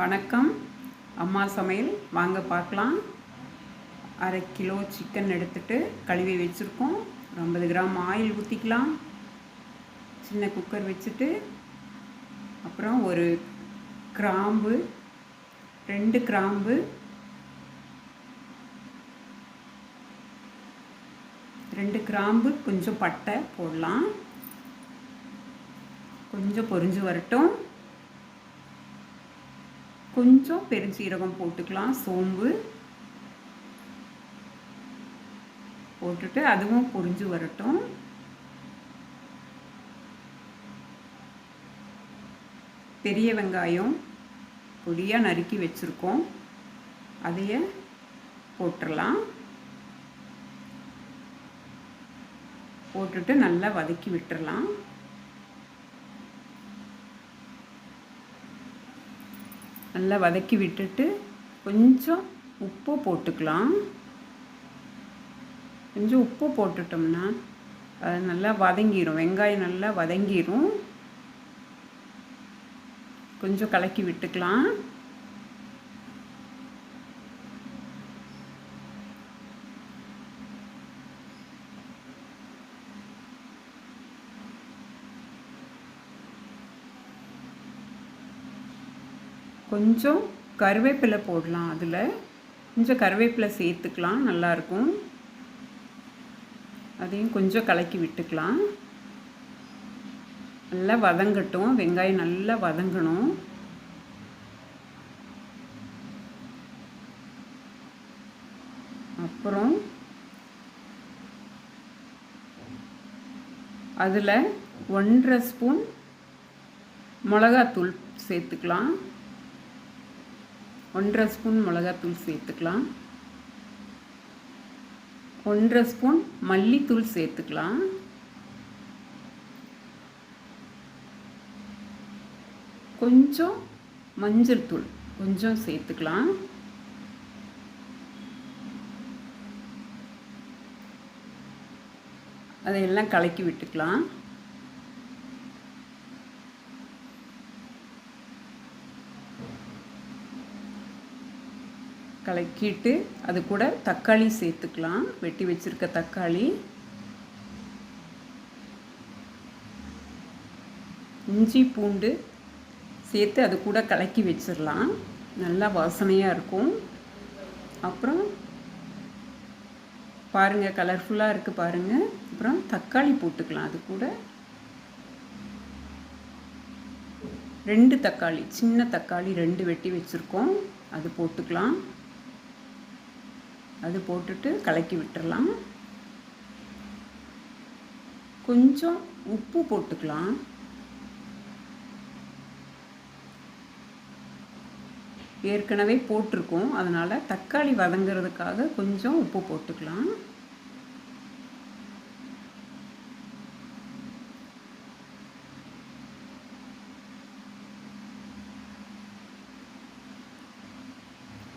வணக்கம். அம்மா சமையல் வாங்க பார்க்கலாம். அரை கிலோ சிக்கன் எடுத்துட்டு கழுவி வச்சுருக்கோம். 50 கிராம் ஆயில் ஊற்றிக்கலாம். சின்ன குக்கர் வச்சுட்டு அப்புறம் ஒரு கிராம்பு, 2 கிராம்பு, 2 கிராம்பு, கொஞ்சம் பட்டை போடலாம். கொஞ்சம் பொரிஞ்சு வரட்டும். கொஞ்சம் பெருஞ்சீரகம் போட்டுக்கலாம். சோம்பு போட்டுட்டு அதுவும் பொரிஞ்சு வரட்டும். பெரிய வெங்காயம் பொடியாக நறுக்கி வச்சுருக்கோம், அதையே போட்டுடலாம். போட்டுட்டு நல்லா வதக்கி விட்டுறலாம். நல்லா வதக்கி விட்டுட்டு கொஞ்சம் உப்பு போட்டுக்கலாம். கொஞ்சம் உப்பு போட்டுட்டோம்னா அது நல்லா வதங்கிடும், வெங்காயம் நல்லா வதங்கிடும். கொஞ்சம் கலக்கி விட்டுக்கலாம். கொஞ்சம் கருவேப்பிலை போடலாம். அதில் கொஞ்சம் கருவேப்பிலை சேர்த்துக்கலாம், நல்லாயிருக்கும். அதையும் கொஞ்சம் கலக்கி விட்டுக்கலாம். நல்லா வதங்கட்டும், வெங்காயம் நல்லா வதங்கணும். அப்புறம் அதில் 1.5 ஸ்பூன் மிளகாத்தூள் சேர்த்துக்கலாம். 1.5 ஸ்பூன் மிளகாத்தூள் சேர்த்துக்கலாம். 1.5 ஸ்பூன் மல்லித்தூள் சேர்த்துக்கலாம். கொஞ்சம் மஞ்சள் தூள் கொஞ்சம் சேர்த்துக்கலாம். அதையெல்லாம் கலக்கி விட்டுக்கலாம். கலக்கிட்டு அது கூட தக்காளி சேர்த்துக்கலாம். வெட்டி வச்சுருக்க தக்காளி, இஞ்சி பூண்டு சேர்த்து அது கூட கலக்கி வச்சிடலாம். நல்லா வாசனையாக இருக்கும். அப்புறம் பாருங்கள், கலர்ஃபுல்லாக இருக்குது பாருங்கள். அப்புறம் தக்காளி போட்டுக்கலாம். அது கூட 2 தக்காளி, சின்ன தக்காளி 2 வெட்டி வச்சுருக்கோம், அது போட்டுக்கலாம். அது போட்டுட்டு கலக்கி விட்டுறலாம். கொஞ்சம் உப்பு போட்டுக்கலாம். ஏற்கனவே போட்டிருக்கோம், அதனால் தக்காளி வதங்கிறதுக்காக கொஞ்சம் உப்பு போட்டுக்கலாம்.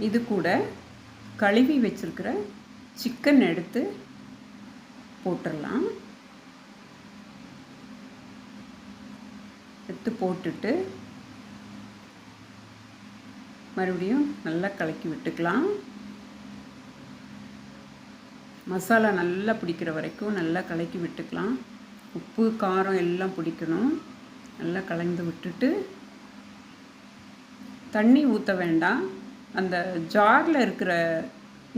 இது கூட கழுவி வச்சிருக்கிற சிக்கன் எடுத்து போட்டுடலாம். எடுத்து போட்டுட்டு மறுபடியும் நல்லா கலக்கி விட்டுக்கலாம். மசாலா நல்லா பிடிக்கிற வரைக்கும் நல்லா கலக்கி விட்டுக்கலாம். உப்பு காரம் எல்லாம் பிடிக்கணும். நல்லா கலந்து விட்டுட்டு தண்ணி ஊற்ற வேண்டாம். அந்த ஜாரில் இருக்கிற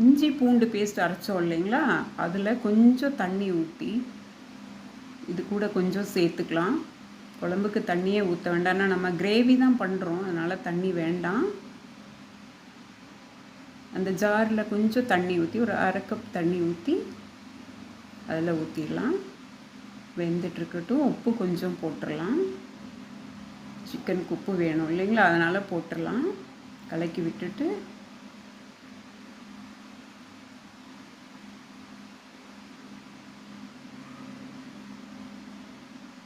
இஞ்சி பூண்டு பேஸ்ட் அரைச்சோம் இல்லைங்களா, அதில் கொஞ்சம் தண்ணி ஊற்றி இது கூட கொஞ்சம் சேர்த்துக்கலாம். குழம்புக்கு தண்ணியே ஊற்ற வேண்டாம்னா நம்ம கிரேவி தான் பண்ணுறோம், அதனால் தண்ணி வேண்டாம். அந்த ஜாரில் கொஞ்சம் தண்ணி ஊற்றி ஒரு 1/2 கப் தண்ணி ஊற்றி அதில் ஊற்றிடலாம். வெந்துட்டுருக்கட்டும். உப்பு கொஞ்சம் போட்டுடலாம். சிக்கனுக்கு உப்பு வேணும் இல்லைங்களா, அதனால் போட்டுடலாம். கலக்கி விட்டுட்டு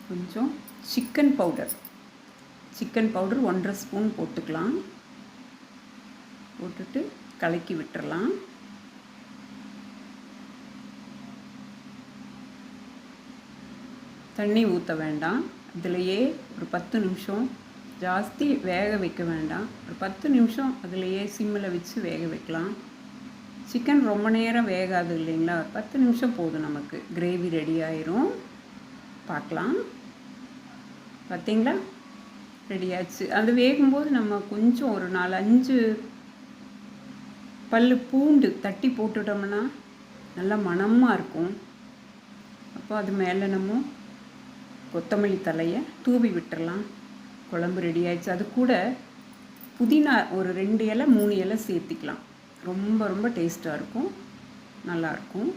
கொஞ்சம் சிக்கன் பவுடர் 1.5 ஸ்பூன் போட்டுக்கலாம். போட்டுட்டு கலக்கி விட்டுறலாம். தண்ணி ஊற்ற வேண்டாம். இதிலையே ஒரு 10 நிமிஷம் ஜாஸ்தி வேக வைக்க வேண்டாம். ஒரு 10 நிமிஷம் அதுலேயே சிம்மில் வச்சு வேக வைக்கலாம். சிக்கன் ரொம்ப நேரம் வேகாது இல்லைங்களா? 10 நிமிஷம் போதும், நமக்கு கிரேவி ரெடி ஆயிரும். பார்க்கலாம். பார்த்தீங்களா? ரெடி ஆச்சு. அது வேகும்போது நம்ம கொஞ்சம் ஒரு 4, 5 பல்லு பூண்டு தட்டி போட்டுட்டோம்னா நல்லா மணமாக இருக்கும். அப்போ அது மேலே நம்ம கொத்தமல்லி தலையை தூவி விட்டுறலாம். குழம்பு ரெடி ஆயிடுச்சு. அது கூட புதினா ஒரு 2 இலை 3 இலை சேர்த்திக்கலாம். ரொம்ப ரொம்ப டேஸ்ட்டாக இருக்கும், நல்லாயிருக்கும்.